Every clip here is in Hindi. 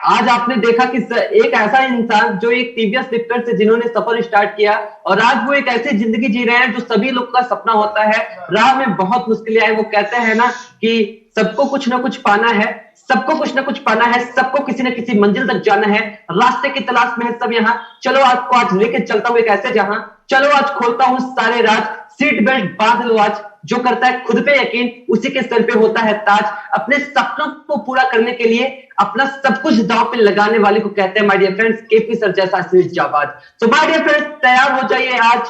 आज आपने देखा कि एक ऐसा इंसान जो एक टीवीएस लिफ्टर से जिन्होंने सफर स्टार्ट किया और आज वो एक ऐसी जिंदगी जी रहे हैं जो सभी लोग का सपना होता है। राह में बहुत मुश्किलें आए, वो कहते हैं ना कि सबको कुछ ना कुछ पाना है, सबको कुछ ना कुछ पाना है, सबको किसी न किसी मंजिल तक जाना है, रास्ते की तलाश में है सब यहाँ। चलो आपको आज लेके चलता हूँ एक ऐसे जहां, चलो आज खोलता हूँ सारे राज, सीट बेल्ट बांध लो आज। जो करता है खुद पे यकीन उसी के सर पे होता है ताज। अपने सपनों को पूरा करने के लिए अपना सब कुछ दांव पे लगाने वाले को कहते हैं my dear friends KP sir जैसा जाबाज। तो माय डियर फ्रेंड्स तैयार हो जाइए, आज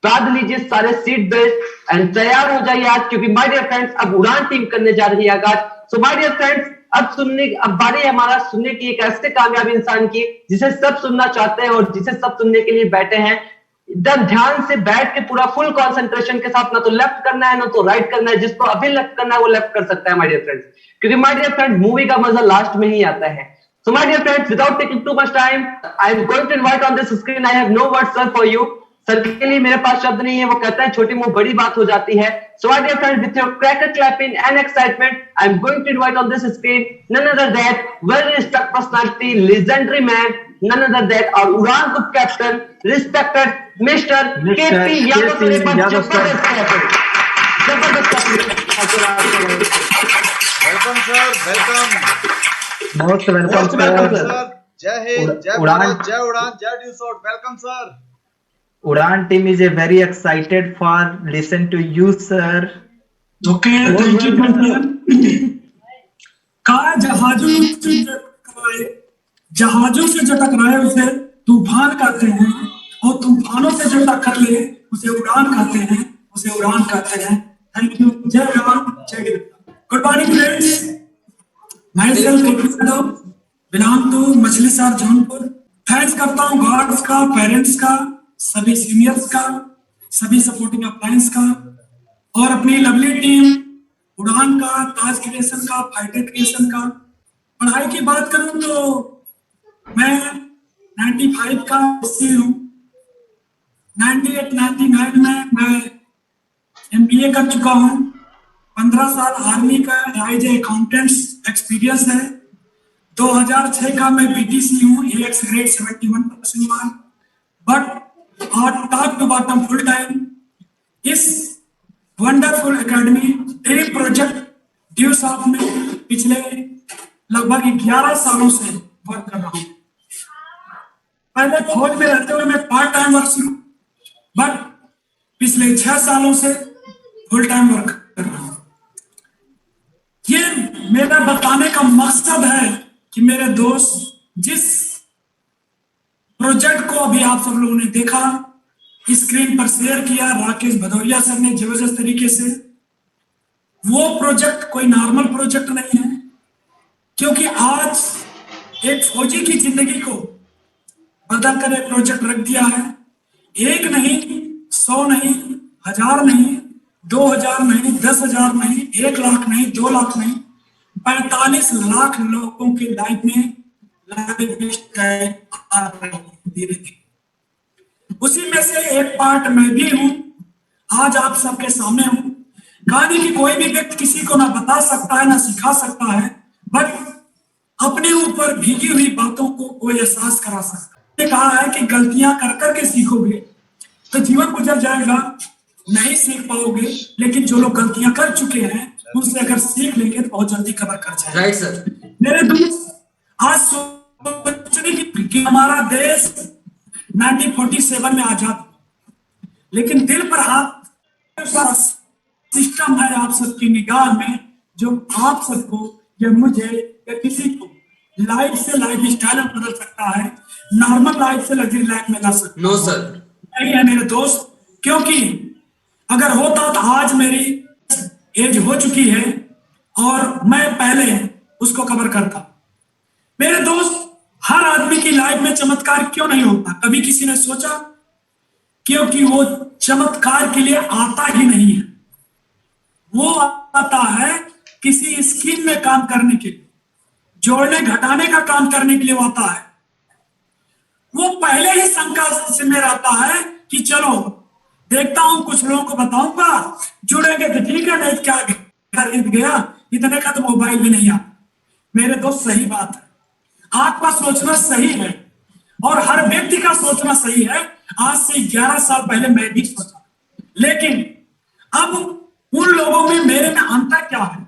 बांध लीजिए सारे सीट बेल्ट एंड तैयार हो जाइए आज, क्योंकि माय डियर फ्रेंड्स अब उड़ान टीम करने जा रही है आगाज। सो माय डियर फ्रेंड्स अब बारी है हमारा सुनने की एक ऐसे कामयाब इंसान की जिसे सब सुनना चाहते हैं और जिसे सब सुनने के लिए बैठे हैं। एकदम ध्यान से बैठ के पूरा फुल कंसंट्रेशन के साथ, ना तो लेफ्ट करना है ना तो राइट करना है। जिसको अभी लेफ्ट करना है वो लेफ्ट कर सकता है माय डियर फ्रेंड्स, क्योंकि माय डियर फ्रेंड मूवी का मजा लास्ट में ही आता है। So my dear friends without taking too much time I am going to invite on this screen, I have no words sir for you. Sir के लिए मेरे पास शब्द नहीं है, वो कहता है छोटी मुंह बड़ी बात हो जाती है। So my dear friends, with your cracker clapping and excitement, I'm going to invite on this screen none other than well-respected personality, legendary man, none other than our Udan Group captain, respected Mr. KP Yadav sir. Welcome sir, welcome. Most welcome sir. Jai Hind, Jai Bharat, Jai Udan, Jai Due South. Welcome sir. Udan team is very excited for listen to you, sir. Okay, thank you, brother. जहाजों से जो टकराए उसे तूफान कहते हैं, और तूफानों से जो टक्कर ले उसे उड़ान कहते हैं, उसे उड़ान कहते हैं। Thank you. जय राम, जय good morning friends, myself KP Yadav, belong to Machhlishahr Jaunpur. Thanks करता हूँ गॉड्स का, पेरेंट्स का, सभी सीनियर्स का, सभी सपोर्टिंग अप्लायंस का, और अपनी लवली टीम उड़ान का, ताज क्रिएशन का, फाइटर क्रिएशन का। पढ़ाई की बात करूं तो मैं 95 का एससी हूँ। 98-99 में मैं MBA कर चुका हूँ। 15 साल आर्मी का एज ए अकाउंटेंट्स एक्सपीरियंस है। 2006 का मैं BTC हूँ, AX grade 71% mark. But top to bottom full time इस wonderful academy dream project due south में पिछले लगभग 11 सालों से वर्क कर रहा हूं। पहले फौज में रहते हुए मैं पार्ट टाइम वर्क शुरू, बट पिछले 6 सालों से फुल टाइम वर्क कर रहा हूं। ये मेरा बताने का मकसद है कि मेरे दोस्त, जिस प्रोजेक्ट को अभी आप सब लोगों ने देखा, स्क्रीन पर शेयर किया राकेश भदौरिया सर ने जबरदस्त तरीके से, वो प्रोजेक्ट कोई नॉर्मल प्रोजेक्ट नहीं है। क्योंकि आज एक फौजी की जिंदगी को बदल कर एक प्रोजेक्ट रख दिया है। एक नहीं, 100 नहीं, 1000 नहीं, 2000 नहीं, 10,000 नहीं, 1 लाख नहीं, 2 लाख नहीं, 45 लाख लोगों की लाइफ में धीरे धीरे उसी में से एक पार्ट मैं भी हूं। आज आप सबके सामने हूं। कहानी की कोई भी व्यक्ति किसी को ना बता सकता है ना सिखा सकता है, बट अपने ऊपर भीगी हुई बातों को कोई एहसास करा सकता है। कहा है कि गलतियां कर करके सीखोगे तो जीवन गुजर जाएगा, नहीं सीख पाओगे। लेकिन जो लोग गलतियां कर चुके हैं उनसे अगर सीख लेंगे तो बहुत जल्दी कवर कर जाएंगे। Right sir. मेरे दोस्त, आज सोचने की हमारा देश 1947 में आजाद, लेकिन दिल पर हाथ सिस्टम है आप सबकी निगाह में, जो आप सबको या मुझे या किसी को लाइफ से लाइफ स्टाइल बदल सकता है, नॉर्मल लाइफ से लग्जरी लाइफ में ला सकता है। नो सर, नहीं है मेरे दोस्त, क्योंकि अगर होता तो आज मेरी एज हो चुकी है और मैं पहले उसको कवर करता। मेरे दोस्त, हर आदमी की लाइफ में चमत्कार क्यों नहीं होता? कभी किसी ने सोचा? क्योंकि वो चमत्कार के लिए आता ही नहीं है। वो आता है किसी स्कीम में काम करने के लिए, जोड़ने घटाने का काम करने के लिए वो आता है। वो पहले ही शंका से में रहता है कि चलो देखता हूं, कुछ लोगों को बताऊंगा, जुड़ेंगे तो ठीक है, नहीं क्या खरीद गया, इतने का तो मोबाइल भी नहीं आता। मेरे दोस्त, सही बात है। आपका सोचना सही है और हर व्यक्ति का सोचना सही है। आज से 11 साल पहले मैं भी सोचा, लेकिन अब उन लोगों में मेरे में अंतर क्या है?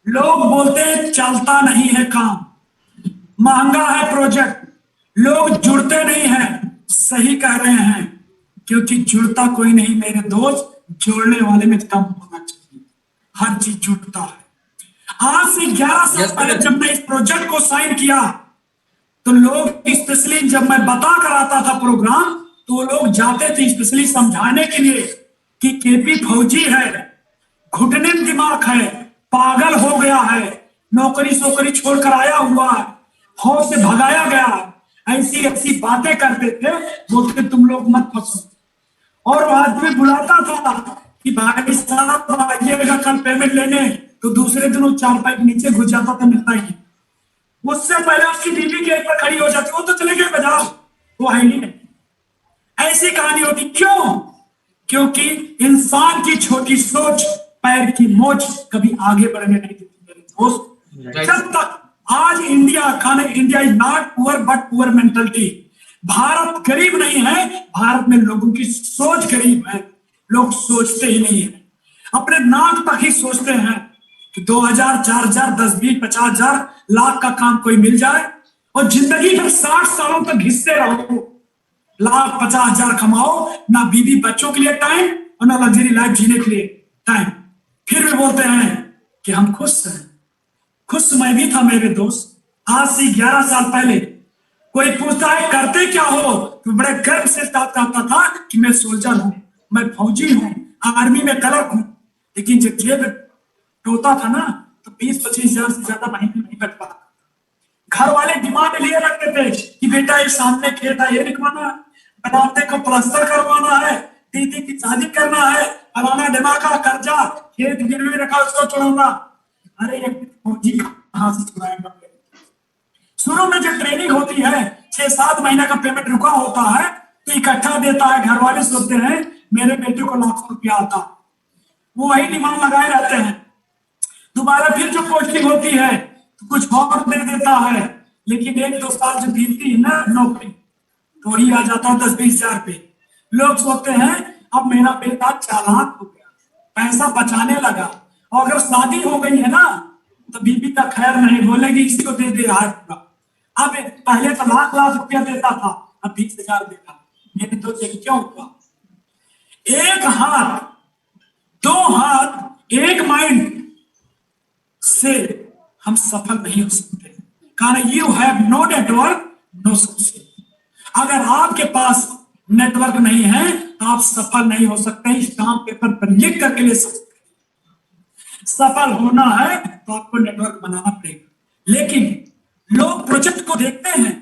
लोग बोलते हैं चलता नहीं है काम, महंगा है प्रोजेक्ट, लोग जुड़ते नहीं हैं। सही कह रहे हैं, क्योंकि जुड़ता कोई नहीं मेरे दोस्त, जोड़ने वाले में कम होना चाहिए। हर चीज जुड़ता है। आज से 11 साल पहले जब मैं इस प्रोजेक्ट को साइन किया तो लोग, स्पेशली जब मैं बता कर आता था प्रोग्राम, तो लोग जाते थे स्पेशली समझाने के लिए कि केपी फौजी है, घुटने में दिमाग है, पागल हो गया है, नौकरी सोकरी छोड़कर आया हुआ है, फौज से भगाया गया, ऐसी ऐसी बातें करते थे। बोलते तुम लोग मत फंसो। और वो आदमी बुलाता था कि भाई साहब आइएगा कल पेमेंट लेने, तो दूसरे दिन वो 4 पैक नीचे घुस जाता था, मिलता ही। उससे पहले उसकी बीवी गेट पर खड़ी हो जाती, वो तो चले गए बाजार, वो है ही नहीं। ऐसी कहानी होती। क्यों? क्योंकि इंसान की छोटी सोच पैर की मोच कभी आगे बढ़ने नहीं देती मेरे दोस्त। जब तक आज India is not poor but poor mentality. Bharat गरीब नहीं है, भारत में लोगों की सोच गरीब है। लोग सोचते ही नहीं है, अपने नाक तक ही सोचते हैं कि 2000, 4000, 10, 20, 50,000, लाख का काम कोई मिल जाए और जिंदगी भर 60 सालों तक घिसते रहो, लाख 50,000 कमाओ, ना बीवी बच्चों के लिए टाइम और ना लग्जरी लाइफ जीने के लिए टाइम। फिर भी बोलते हैं कि हम खुश हैं। खुश मैं भी था मेरे दोस्त। आज से 11 साल पहले कोई पूछता है करते क्या हो, तो बड़े गर्व से कहता था कि मैं सोल्जर हूं, मैं फौजी हूं, आर्मी में क्लर्क हूं। लेकिन जब जेब टोता था ना, तो 20-25,000 से ज्यादा महीने नहीं बच पाता। घर वाले डिमांड लिए रखते थे कि बेटा ये सामने खेत है, ये लिखवाना है, बनाते को प्लास्टर करवाना है, दीदी की शादी करना है, फलाना दिमाग का कर्जा, खेत गिरवी रखा उसको छुड़ाना। अरे ये फौजी कहां से छुड़ाएगा? शुरू में जो ट्रेनिंग होती है, 6-7 महीने का पेमेंट रुका होता है, तो इकट्ठा देता है। घर वाले सोचते हैं मेरे बेटे को लाखों रुपया आता, वो वही डिमांड लगाए रहते हैं। दोबारा फिर जो पोस्टिंग होती है तो कुछ और दे देता है, लेकिन 1-2 साल जो बीतती है ना नौकरी, तो वही आ जाता है 10-20,000 पे। लोग सोचते हैं अब मेरा बेटा चालाक हो गया, पैसा बचाने लगा, और अगर शादी हो गई है ना तो बीबी का खैर नहीं, बोलेगी इसको दे दे हाथ पूरा। अब पहले तो लाख रुपया देता था, अब 20,000 देता। मेरे तो क्यों हुआ? एक हाथ, 2 हाथ, एक माइंड से हम सफल नहीं हो सकते। कारण you have no network no success. अगर आपके पास नेटवर्क नहीं है तो आप सफल नहीं हो सकते। स्टाम्प पेपर पर लिख करके ले सकते। सफल होना है तो आपको नेटवर्क बनाना पड़ेगा। लेकिन लोग प्रोजेक्ट को देखते हैं,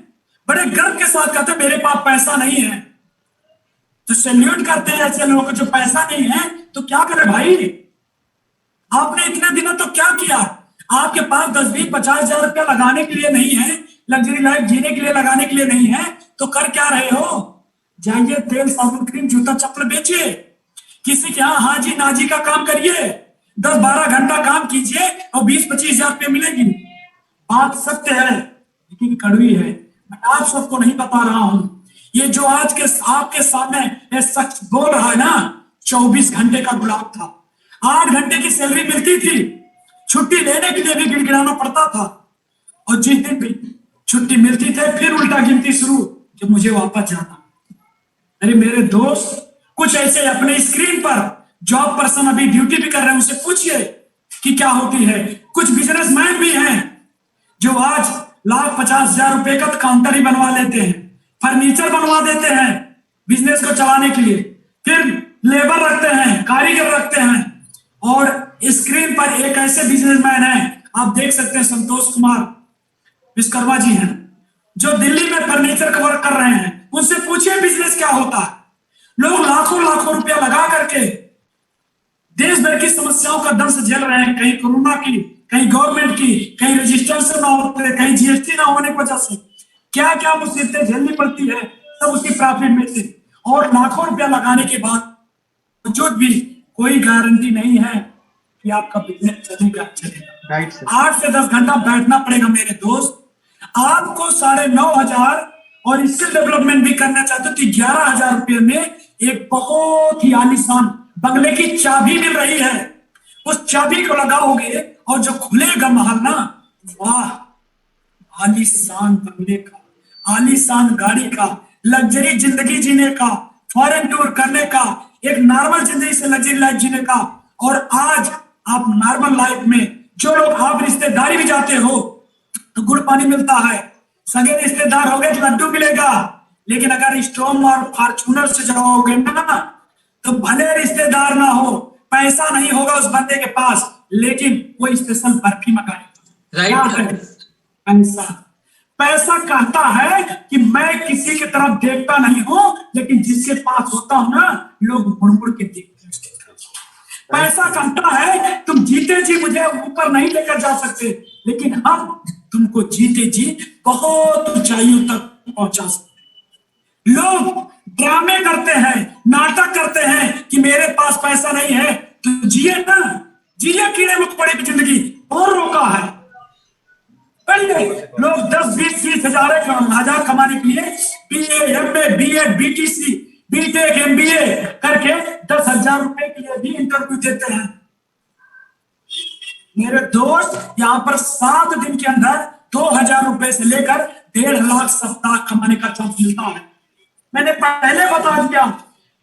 बड़े गर्व के साथ कहते हैं मेरे पास पैसा नहीं है, तो सैल्यूट करते हैं ऐसे लोगों को जो पैसा नहीं है। तो क्या करे भाई, आपने इतने दिनों तो क्या किया? आपके पास 10, 20, 50,000 रुपया लगाने के लिए नहीं है, लग्जरी लाइफ जीने के लिए लगाने के लिए नहीं है, तो कर क्या रहे हो? जाइए तेल साबुन क्रीम जूता चप्पल बेचिए, किसी के यहाँ हाजी नाजी का काम करिए, 10-12 घंटा काम कीजिए और 20-25,000 रुपये मिलेगी। बात सत्य है लेकिन कड़वी है। मैं आप सबको नहीं बता रहा हूं। ये जो आज के आपके सामने ये शख्स बोल रहा है ना, 24 घंटे का गुलाब था। 8 घंटे की सैलरी मिलती थी, छुट्टी लेने के लिए भी गिड़गिड़ाना पड़ता था, और जिस दिन भी छुट्टी मिलती थी फिर उल्टा गिनती शुरू कि मुझे वापस जाना। अरे मेरे दोस्त, कुछ ऐसे अपने स्क्रीन पर जॉब पर्सन अभी ड्यूटी भी कर रहे हैं, उनसे पूछिए कि क्या होती है। कुछ बिजनेसमैन भी हैं जो आज 1,50,000 रुपए का काउंटर ही बनवा लेते हैं, फर्नीचर बनवा देते हैं बिजनेस को चलाने के लिए, फिर लेबर रखते हैं, कारीगर रखते हैं। और स्क्रीन पर एक ऐसे बिजनेसमैन हैं, आप देख सकते हैं, संतोष कुमार विश्वकर्मा जी हैं, जो दिल्ली में फर्नीचर का वर्क कर रहे हैं। उनसे पूछिए बिजनेस क्या होता है। लोग लाखों रुपया लगा करके देश भर की समस्याओं का दंश झेल रहे हैं, कहीं कोरोना की, कहीं गवर्नमेंट की, कहीं रजिस्ट्रेशन ना होते, कहीं जीएसटी ना होने की वजह से क्या क्या मुसीबतें झेलनी पड़ती है, सब उसी प्रॉफिट में से। और लाखों रुपया लगाने के बाद जो भी कोई गारंटी नहीं है कि आपका बिजनेस चलेगा। 8 से 10 घंटा बैठना पड़ेगा मेरे दोस्त। आपको 9,500 और स्किल डेवलपमेंट भी करना चाहते हो तो 11,000 रुपये में एक बहुत ही आलीशान बंगले की चाबी मिल रही है। उस चाबी को लगाओगे और जो खुलेगा महल ना, वाह, आलीशान बंगले का, आलीशान गाड़ी का, लग्जरी जिंदगी जीने का, फॉरेन टूर करने का, एक नॉर्मल जिंदगी से लग्जरी लाइफ जीने का। और आज आप नॉर्मल लाइफ में जो लोग आप रिश्तेदारी भी जाते हो तो गुड़ पानी मिलता है, सगे रिश्तेदार हो गए तो लड्डू मिलेगा। लेकिन अगर स्टॉर्म और फॉर्च्यूनर से जाओगे ना तो भले रिश्तेदार ना हो, पैसा नहीं होगा उस बंदे के पास, लेकिन वो स्पेशल बर्फी मंगाएगा। राइट। पैसा पैसा कहता है कि मैं किसी की तरफ देखता नहीं हूं, लेकिन जिसके पास होता हूं ना लोग मुड़ मुड़ के देखते हैं। पैसा कहता है तुम जीते जी मुझे ऊपर नहीं लेकर जा सकते, लेकिन हम तुमको जीते जी बहुत ऊंचाइयों तक पहुंचा सकते। लोग ड्रामे करते हैं, नाटक करते हैं कि मेरे पास पैसा नहीं है, तो जिए ना, जिए कीड़े मकोड़े की जिंदगी। और रोका है पहले लोग 10-20 हजार कमाने के लिए BA, MA, BEd, BTC, BTech, MBA करके 10,000 रुपए के लिए भी इंटरव्यू देते हैं। मेरे दोस्त यहाँ पर 7 दिन के अंदर 2,000 रुपए से लेकर 1.5 लाख सप्ताह कमाने का चांस मिलता है। मैंने पहले बता दिया,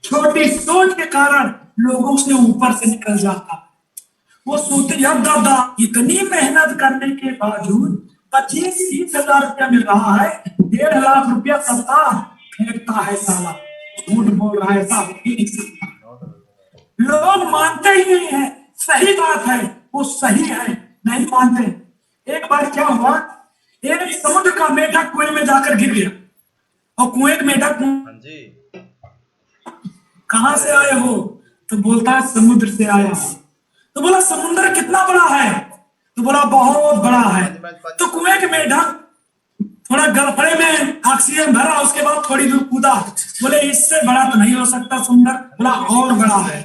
छोटी सोच के कारण लोगों से ऊपर से निकल जाता। वो सोचते यार दादा इतनी मेहनत करने के बावजूद 25-30 हजार रुपया मिल रहा है, 1.5 लाख रुपया सप्ताह फेंकता है साला, झूठ बोल रहा है, ऐसा हो ही नहीं सकता। लोग मानते ही नहीं है, सही बात है, वो सही है, नहीं मानते। एक बार क्या हुआ, एक समुद्र का मेढक कुएं में जाकर गिर गया और कुएं का मेढक कहां से आए हो, तो बोलता है समुद्र से आया हूं। तो बोला समुद्र कितना बड़ा है, तो बोला बहुत बड़ा है। तो कुएं के मेढक थोड़ा गड़बड़े में ऑक्सीजन भरा, उसके बाद थोड़ी दूर कूदा, बोले इससे बड़ा तो नहीं हो सकता समुद्र, बोला और बड़ा है।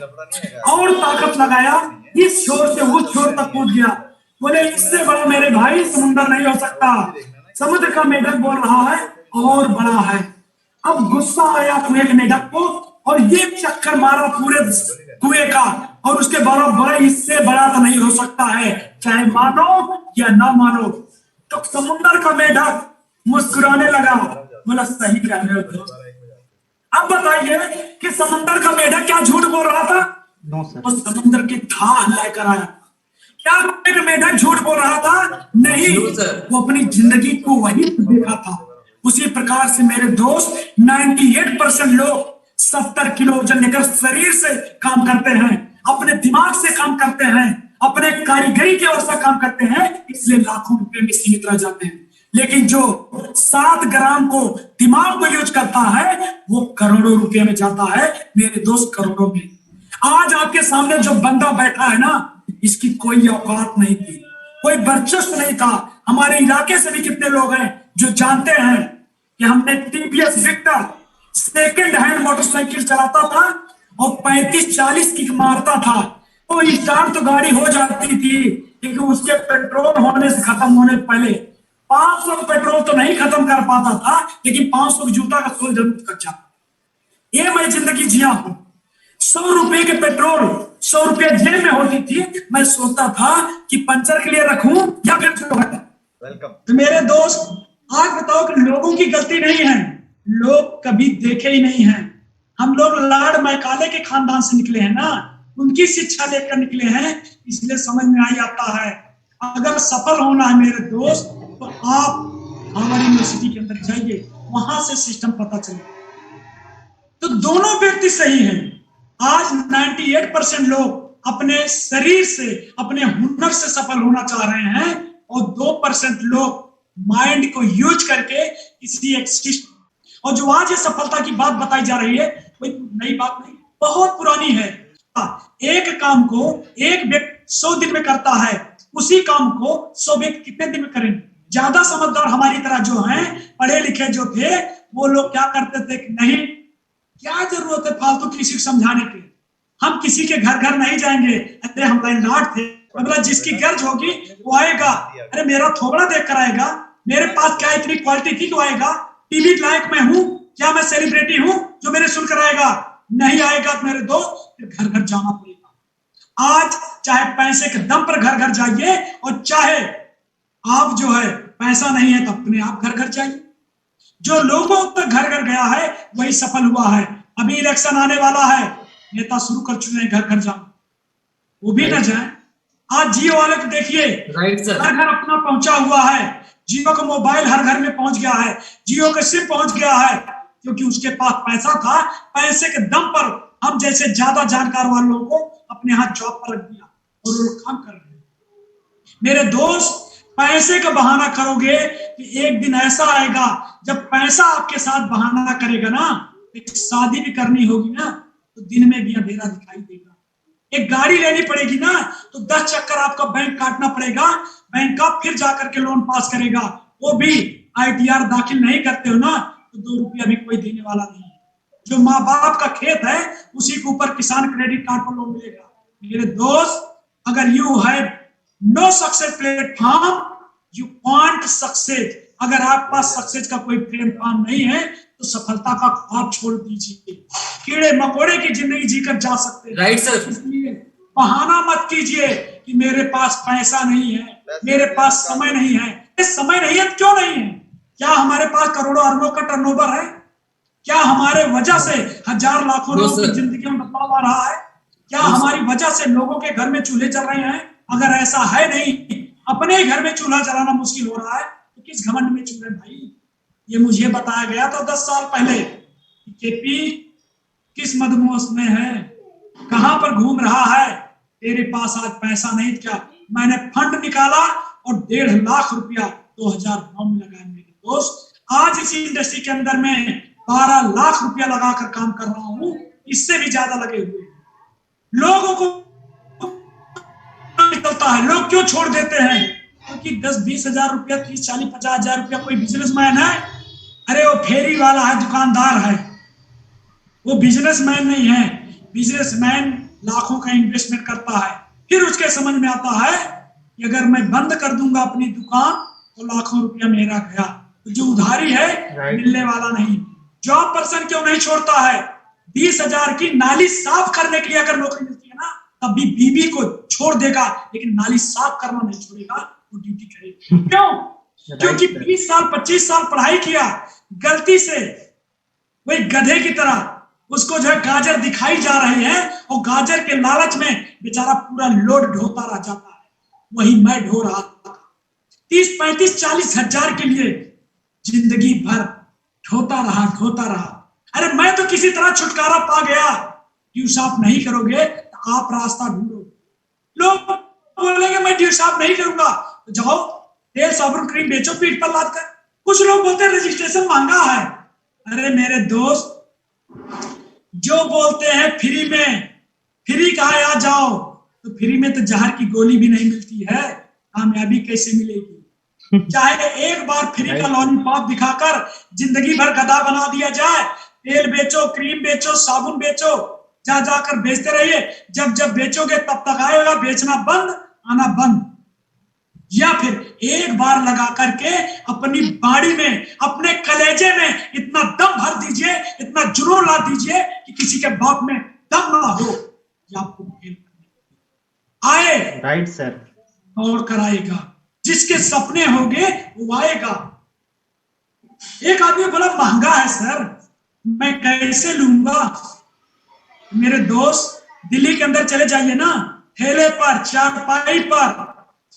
और ताकत लगाया, इस छोर से उस छोर तक कूद गया, बोले इससे बड़ा मेरे भाई समुद्र नहीं हो सकता। समुद्र का मेढक बोल रहा है और बड़ा है। अब गुस्सा आया कुएं के मेढक को और ये चक्कर मारा पूरे कुएं का, और उसके बाद बोला इससे बड़ा तो नहीं हो सकता है, चाहे मानो या ना मानो। तो समुद्र का मेढक मुस्कुराने लगा, बोला सही कह रहे हो। अब बताइए कि समुद्र का मेढक क्या झूठ बोल रहा था? वो समुद्र की धार लेकर आया। क्या कुएं का मेढक झूठ बोल रहा था? नहीं, वो अपनी जिंदगी को वही देखा था। उसी प्रकार से मेरे दोस्त 98% लोग 70 किलो वजन लेकर शरीर से काम करते हैं, अपने दिमाग से काम करते हैं, अपने कारीगरी की ओर से काम करते हैं, इसलिए लाखों रुपए में सीमित रह जाते हैं। लेकिन जो 7 ग्राम को दिमाग को यूज करता है वो करोड़ों रुपए में जाता है, मेरे दोस्त करोड़ों में। आज आपके सामने जो बंदा बैठा है ना, इसकी कोई औकात नहीं थी, कोई वर्चस्व नहीं था। हमारे इलाके से भी कितने लोग हैं जो जानते हैं कि हमने TVS Victor second hand motorcycle चलाता था और 35-40 किक मारता था। तो स्टार्ट तो गाड़ी हो जाती थी, लेकिन उसके पेट्रोल होने से खत्म होने पहले 500 पेट्रोल तो नहीं खत्म कर पाता था, लेकिन 500 जूता का सोल जरूर कर जाता। ये मैं जिंदगी जिया हूं। 100 रुपए के पेट्रोल 100 रुपए जेब में होती थी, मैं सोचता था कि पंचर के लिए रखूं या फिर तो मेरे दोस्त आज बताओ कि लोगों की गलती नहीं है, लोग कभी देखे ही नहीं हैं। हम लोग लाड मैकाले के खानदान से निकले हैं ना, उनकी शिक्षा लेकर निकले हैं, इसलिए समझ में नहीं आता है। अगर सफल होना है मेरे दोस्त तो आप हमारी यूनिवर्सिटी के अंदर जाइए, वहां से सिस्टम पता चले। तो दोनों व्यक्ति सही हैं। आज 98% लोग अपने शरीर से, अपने हुनर से सफल होना चाह रहे हैं और 2% लोग माइंड को यूज करके किसी एक सिस्टम, और जो आज ये सफलता की बात बताई जा रही है कोई नई बात नहीं, बहुत पुरानी है। एक काम को एक व्यक्ति 100 दिन में करता है, उसी काम को 100 व्यक्ति कितने दिन में करेंगे? ज्यादा समझदार हमारी तरह जो हैं, पढ़े लिखे जो थे, वो लोग क्या करते थे कि नहीं, क्या जरूरत है फालतू किसी को समझाने की, हम किसी के घर घर नहीं जाएंगे। अरे हम लैंडलॉर्ड थे, मतलब जिसकी गर्ज होगी वो आएगा, अरे मेरा थोबड़ा देख कर आएगा, मेरे पास क्या इतनी क्वालिटी थी तो आएगा? टीवी लायक मैं हूं क्या? मैं सेलिब्रिटी हूं जो मेरे सुनकर आएगा? नहीं आएगा तो मेरे दोस्त फिर घर घर जाना पड़ेगा। आज चाहे पैसे के दम पर घर घर जाइए और चाहे आप जो है पैसा नहीं है तो अपने आप घर घर जाइए। जो लोगों तक घर घर गया है वही सफल हुआ है। अभी इलेक्शन आने वाला है, नेता शुरू कर चुके हैं घर घर जाना, वो भी ना जाए। आज जियो वाले को देखिए, राइट सर, घर घर अपना पहुंचा हुआ है। जियो का मोबाइल हर घर में पहुंच गया है, जियो का सिम पहुंच गया है, क्योंकि उसके पास पैसा था। पैसे के दम पर हम जैसे ज्यादा जानकार वाले लोगों को अपने हाथ जॉब पर रख दिया और वो लोग काम कर रहे हैं। मेरे दोस्त, पैसे का बहाना करोगे कि एक दिन ऐसा आएगा जब पैसा आपके साथ बहाना करेगा ना, एक शादी भी करनी होगी ना तो दिन में भी अंधेरा दिखाई देगा। एक गाड़ी लेनी पड़ेगी ना तो 10 चक्कर आपका बैंक काटना पड़ेगा। बैंक का फिर जाकर के लोन पास करेगा, वो भी ITR दाखिल नहीं करते हो ना तो 2 रुपया भी कोई देने वाला नहीं है। जो माँ बाप का खेत है उसी के ऊपर किसान क्रेडिट कार्ड पर लोन मिलेगा। मेरे दोस्त, अगर you have no success platform you want success, अगर आप पास सक्सेस का कोई प्लेटफॉर्म नहीं है तो सफलता का ख्वाब छोड़ दीजिए। कीड़े मकोड़े की जिंदगी जीकर जा सकते हैं। राइट सर, इसलिए बहाना मत कीजिए कि मेरे पास पैसा नहीं है, मेरे पास समय नहीं है। समय नहीं है तो क्यों नहीं है? क्या हमारे पास करोड़ों अरबों का टर्नओवर है? क्या हमारे वजह से हजार लाखों लोगों की जिंदगी में बदलाव आ रहा है? क्या हमारी वजह से लोगों के घर में चूल्हे चल रहे हैं? अगर ऐसा है नहीं, अपने घर में चूल्हा जलाना मुश्किल हो रहा है तो किस घमंड में चूल्हे भाई? ये मुझे बताया गया था 10 साल पहले कि केपी किस मदमोश में है, कहां पर घूम रहा है, तेरे पास आज पैसा नहीं क्या? मैंने फंड निकाला और 1.5 लाख रुपया 2009 में लगाया। मेरे दोस्त, आज इसी इंडस्ट्री के अंदर में 12 लाख रुपया लगाकर काम कर रहा हूं, इससे भी ज्यादा लगे हुए हैं। लोगों को निकलता है, लोग क्यों छोड़ देते हैं? क्योंकि 10-20 हजार रुपया, 30-40-50 हजार रुपया कोई बिजनेसमैन है, अरे वो फेरी वाला है, दुकानदार है, वो बिजनेसमैन नहीं है। बिजनेसमैन लाखों का इन्वेस्टमेंट करता है, फिर उसके समझ में आता है कि अगर मैं बंद कर दूंगा अपनी दुकान तो लाखों रुपया मेरा गया। तो जो उधारी है मिलने वाला नहीं। जॉब पर्सन क्यों नहीं छोड़ता है? 20 हजार की नाली साफ करने के लिए अगर नौकरी मिलती है ना तब भी बीवी को छोड़ देगा, लेकिन नाली साफ करना नहीं छोड़ेगा, वो ड्यूटी करेगा। क्यों? क्योंकि 20 साल 25 साल पढ़ाई किया, गलती से वही गधे की तरह उसको जो है गाजर दिखाई जा रहे हैं और गाजर के लालच में बेचारा पूरा लोड ढोता रह जाता है। वही मैं ढो रहा था 30-35-40 हजार के लिए, जिंदगी भर ढोता रहा। अरे मैं तो किसी तरह छुटकारा पा गया। ड्यू साफ नहीं करोगे तो आप रास्ता ढूंढो। लोग बोलेंगे मैं ड्यू साफ नहीं करूंगा तो जाओ तेल साबुन क्रीम बेचो पीठ पर लाद कर। कुछ लोग बोलते हैं रजिस्ट्रेशन महंगा है। अरे मेरे दोस्त, जो बोलते हैं फ्री में, फ्री कहा आ जाओ, तो फ्री में तो जहर की गोली भी नहीं मिलती है, कामयाबी कैसे मिलेगी? चाहे एक बार फ्री का लॉलीपॉप दिखाकर जिंदगी भर गधा बना दिया जाए। तेल बेचो, क्रीम बेचो, साबुन बेचो, जा जाकर बेचते रहिए। जब जब बेचोगे तब तक आएगा बेचना बंद, आना बंद। या फिर एक बार लगा करके अपनी बाड़ी में, अपने कलेजे में इतना दम भर दीजिए, इतना जुनून ला दीजिए कि किसी के बाप में दम ना हो या आपको फेल करने आए। राइट सर, और कराएगा। जिसके सपने होंगे वो आएगा। एक आदमी बोला महंगा है सर, मैं कैसे लूंगा? मेरे दोस्त, दिल्ली के अंदर चले जाइए ना, ठेले पर, चारपाई पर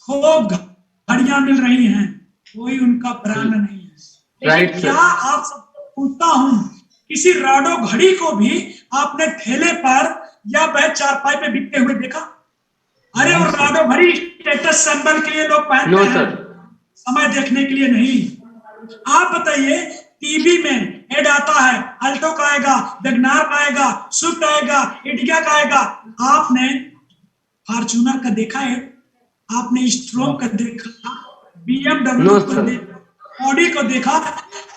खूब घड़ियां मिल रही हैं, कोई उनका ब्रांड नहीं है। राइट क्या आप सबको पूछता हूं, किसी राडो घड़ी को भी आपने ठेले पर या वह चारपाई पे बिकते हुए देखा? अरे वो राडो घड़ी स्टेटस सिंबल के लिए लोग पहनते हैं, समय देखने के लिए नहीं। आप बताइए, टीवी में एड आता है, अल्टो का आएगा, वेगनार का आएगा, स्विफ्ट आएगा, इंडिका का आएगा। आपने फॉर्च्यूनर का देखा है? आपने स्ट्रोम का देखा? BMW को देखा? ऑडी को देखा?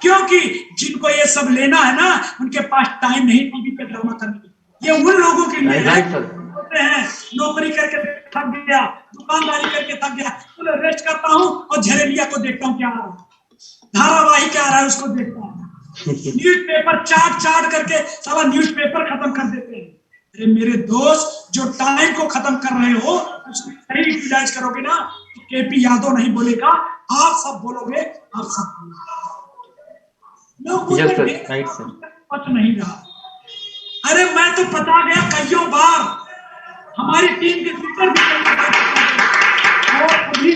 क्योंकि जिनको ये सब लेना है ना, उनके पास टाइम नहीं टीवी पे ड्रामा करने की। ये उन लोगों के लिए होते हैं, नौकरी करके थक गया, दुकानदारी करके थक गया, तो रेस्ट करता हूं और झरेलिया को देखता हूं क्या आ रहा है। धारावाहिक आ रहा है उसको देखता हूँ, न्यूज़पेपर चाट करके सारा न्यूज़पेपर खत्म कर देते हैं। अरे मेरे दोस्त, जो टाइम को खत्म कर रहे हो उसमें सही यूटिलाइज करोगे ना तो केपी यादव नहीं बोलेगा, आप सब बोलोगे, आप सब बोलोगे। लोग बोलते हैं राइट सर, पच नहीं रहा। अरे मैं तो पता गया कईयों बार, हमारी टीम के ट्विटर भी और अभी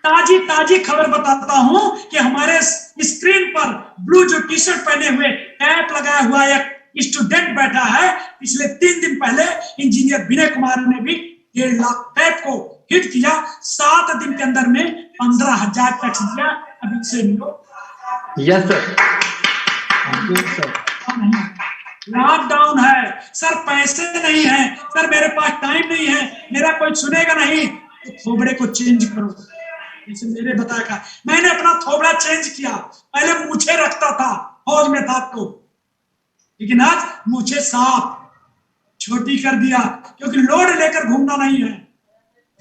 ताजी खबर बताता हूं कि हमारे स्क्रीन पर ब्लू जो टी शर्ट पहने हुए कैप लगाया हुआ एक स्टूडेंट बैठा है। पिछले 3 दिन पहले इंजीनियर विनय कुमार ने भी 1.5 लाख कैप को हिट किया। 7 दिन के अंदर में 15,000 टैक्स दिया। अभी से मिलो। यस सर, लॉकडाउन है सर, पैसे नहीं है सर, मेरे पास टाइम नहीं है, मेरा कोई सुनेगा नहीं, तो थोबड़े को चेंज करो। जैसे मेरे बताया, मैंने अपना थोबड़ा चेंज किया। पहले मूछे रखता था, फौज में था तो, लेकिन आज मूछे साफ छोटी कर दिया, क्योंकि लोड लेकर घूमना नहीं है,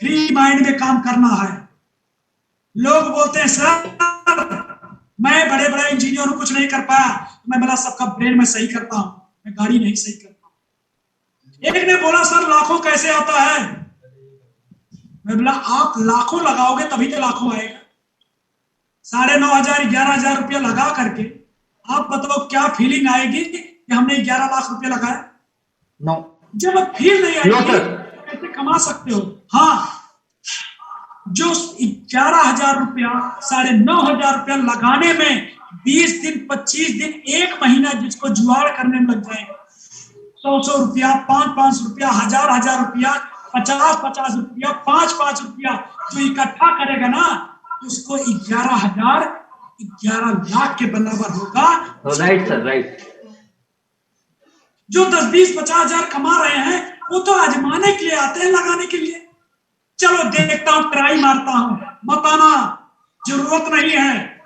फ्री माइंड में काम करना है। लोग बोलते हैं सर मैं बड़े इंजीनियर हूं, कुछ नहीं कर पाया। मैं बोला सबका ब्रेन में सही करता हूं, मैं गाड़ी नहीं सही करता। एक ने बोला सर लाखों कैसे आता है? मैं बोला आप लाखों लगाओगे तभी तो लाखों आएगा। 9,500 11,000 रुपया लगा करके आप बताओ क्या फीलिंग आएगी कि हमने 11 लाख रुपया लगाया? नो, जब फील नहीं नो आएगी सर, कैसे कमा सकते हो? हाँ, जो 11,000 रुपया 9,500 रुपया लगाने में 20 दिन 25 दिन 1 महीना जिसको जुगाड़ करने में लग जाएगा, 100 रुपया 500 रुपया 1,000 रुपया 50 रुपया 5 रुपया जो इकट्ठा करेगा ना, उसको 11 लाख के बराबर होगा। Right sir, right. जो 10-20 50,000 कमा रहे हैं वो तो आजमाने के लिए आते हैं, लगाने के लिए। चलो देखता हूं, ट्राई मारता हूं, मत आना, जरूरत नहीं है,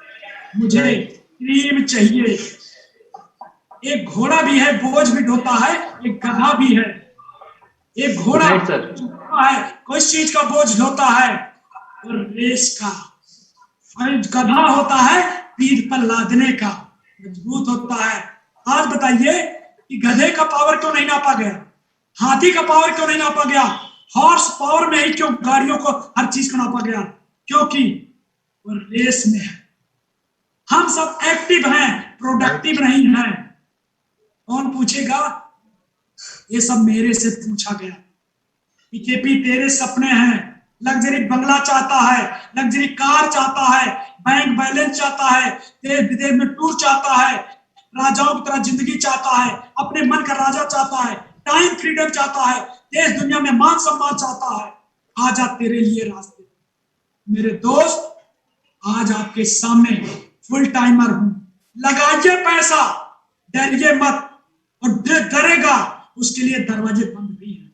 मुझे क्रीम चाहिए। एक घोड़ा भी है, बोझ भी ढोता है, एक गधा भी है। एक घोड़ा है, कोई चीज का बोझ ढोता है, और रेस का, और गधा होता है पीठ पर लादने का, मजबूत होता है। आज बताइए कि गधे का पावर क्यों नहीं नापा गया, हाथी का पावर क्यों नहीं नापा गया, हॉर्स पावर में ही क्यों गाड़ियों को हर चीज को नापा गया? क्योंकि वो रेस में है। हम सब एक्टिव हैं, प्रोडक्टिव नहीं हैं। कौन पूछेगा? ये सब मेरे से पूछा गया। केपी तेरे सपने हैं, लग्जरी बंगला चाहता है, लग्जरी कार चाहता है, बैंक बैलेंस चाहता है, देश विदेश में टूर चाहता है, राजाओं की तरह जिंदगी चाहता है, अपने मन का राजा चाहता है, टाइम फ्रीडम चाहता है, देश दुनिया में मान सम्मान चाहता है। आजा तेरे लिए रास्ते। मेरे दोस्त, आज आपके सामने फुल टाइमर हूं, लगाइए पैसा, डरिए मत, और डरेगा उसके लिए दरवाजे बंद भी हैं।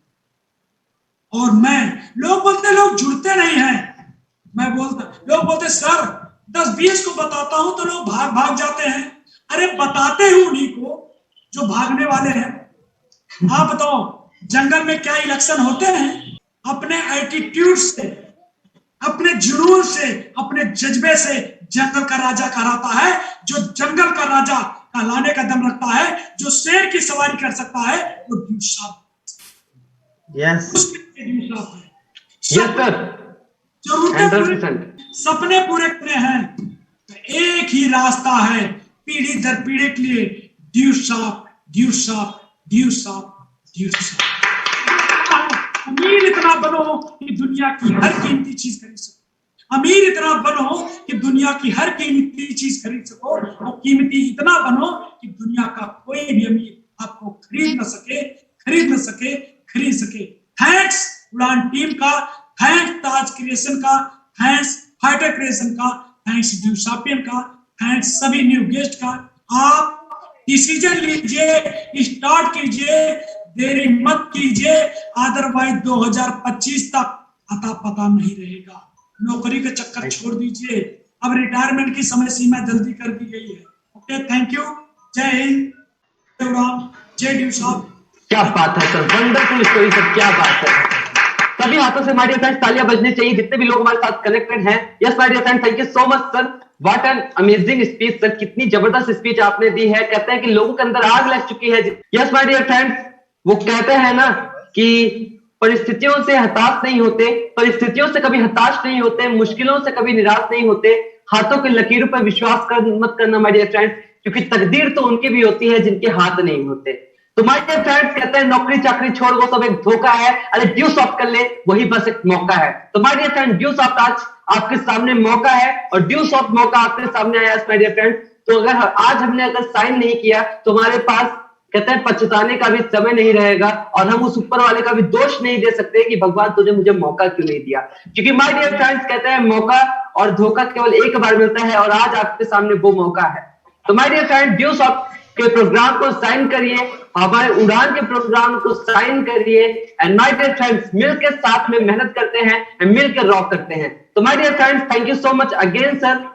और मैं, लोग बोलते लोग जुड़ते नहीं हैं, मैं बोलता, लोग बोलते सर 10-20 को बताता हूं तो लोग भाग जाते हैं। अरे बताते हूं उन्हीं को जो भागने वाले हैं। आप बताओ जंगल में क्या इलेक्शन होते हैं? अपने एटीट्यूड से, अपने जुनून से, अपने जज्बे से जंगल का राजा कहलाता है। जो जंगल का राजा कहलाने का दम रखता है, जो शेर की सवारी कर सकता है, वो यस सपने पूरे करने हैं तो एक ही रास्ता है, पीढ़ी दर पीढ़ी के लिए, due shop, due shop, due shop, due shop. अमीर इतना बनो कि दुनिया की हर कीमती चीज खरीद सको। अमीर इतना बनो कि दुनिया की हर कीमती चीज खरीद सको, और कीमती इतना बनो कि दुनिया का कोई भी अमीर आपको खरीद न सके, खरीद न सके, खरीद सके। थैंक्स उड़ान टीम का, थैंक्स ताज क्रिएशन का, थैंक्स फाइटर क्रिएशन का, थैंक्स ड्यू शॉपियन का, थैंक्स सभी न्यू गेस्ट का। आप डिसीजन लीजिए, स्टार्ट कीजिए, देरी मत कीजिए, अदरवाइज 2025 तक अता पता नहीं रहेगा। नौकरी का चक्कर छोड़ दीजिए, अब रिटायरमेंट की समय सीमा जल्दी कर दी गई है। ओके, थैंक यू, जय हिंद, जय ड्यू शॉप। क्या बात है सर, वंडरफुल स्टोरी सर, क्या बात है। सभी हाथों से माय डियर फ्रेंड्स तालियां बजनी चाहिए जितने भी लोग हमारे साथ कनेक्टेड हैं। Yes my dear friends, thank you so much sir. What an amazing speech sir, कितनी जबरदस्त स्पीच आपने दी है। कहते हैं कि लोगों के अंदर आग लग चुकी है। यस माय डियर फ्रेंड्स, वो कहते हैं ना कि परिस्थितियों से हताश नहीं होते, परिस्थितियों से कभी हताश नहीं होते, मुश्किलों से कभी निराश नहीं होते, हाथों की लकीरों पर विश्वास मत करना माय डियर फ्रेंड्स, क्योंकि तकदीर तो उनकी भी होती है जिनके हाथ नहीं होते। तो माय डियर फ्रेंड्स, कहते हैं नौकरी चाकरी छोड़ वो सब एक धोखा है, अरे ड्यू सॉफ्ट कर ले, वही बस एक मौका है। तो my dear friend, due soft आज आपके सामने मौका है और ड्यू सॉफ्ट मौका आपके सामने आया माय डियर फ्रेंड। तो अगर आज हमने अगर साइन नहीं किया तो हमारे पास कहते हैं पछताने का भी समय नहीं रहेगा, और हम उस ऊपर वाले का भी दोष नहीं दे सकते कि भगवान तुझे मुझे मौका क्यों नहीं दिया, क्योंकि माय डियर फ्रेंड्स कहते हैं मौका और धोखा केवल एक बार मिलता है, और आज आपके सामने वो मौका है। तो my dear friend, due soft के प्रोग्राम को साइन करिए, हमारे उड़ान के प्रोग्राम को साइन करिए, एंड माय डियर फ्रेंड्स मिलकर साथ में मेहनत करते हैं, मिलकर रॉक करते हैं। तो my dear friends, thank you so much again sir,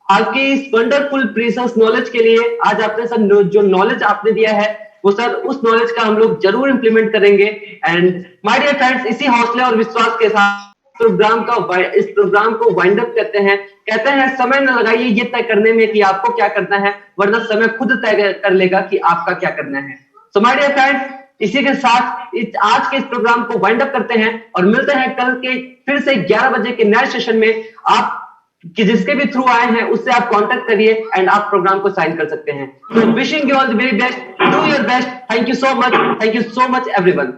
आपकी इस वंडरफुल प्रीशियस नॉलेज के लिए। आज आपने सर जो नॉलेज आपने दिया है वो सर उस नॉलेज का हम लोग जरूर इंप्लीमेंट करेंगे। एंड माय डियर फ्रेंड्स, इसी हौसले और विश्वास के साथ इस प्रोग्राम को वाइंड अप करते हैं। कहते हैं समय न लगाइए ये तय करने में कि आपको क्या करना है, वरना समय खुद तय कर लेगा कि आपका क्या करना है। सो माय डियर फ्रेंड्स, इसी के साथ आज के इस प्रोग्राम को वाइंड अप करते हैं और मिलते हैं कल के फिर से 11 बजे के नए सेशन में। आप कि जिसके भी थ्रू आए हैं उससे आप कांटेक्ट करिए एंड आप प्रोग्राम को साइन कर सकते हैं। तो wishing you all the very best, do your best, thank you so much everyone.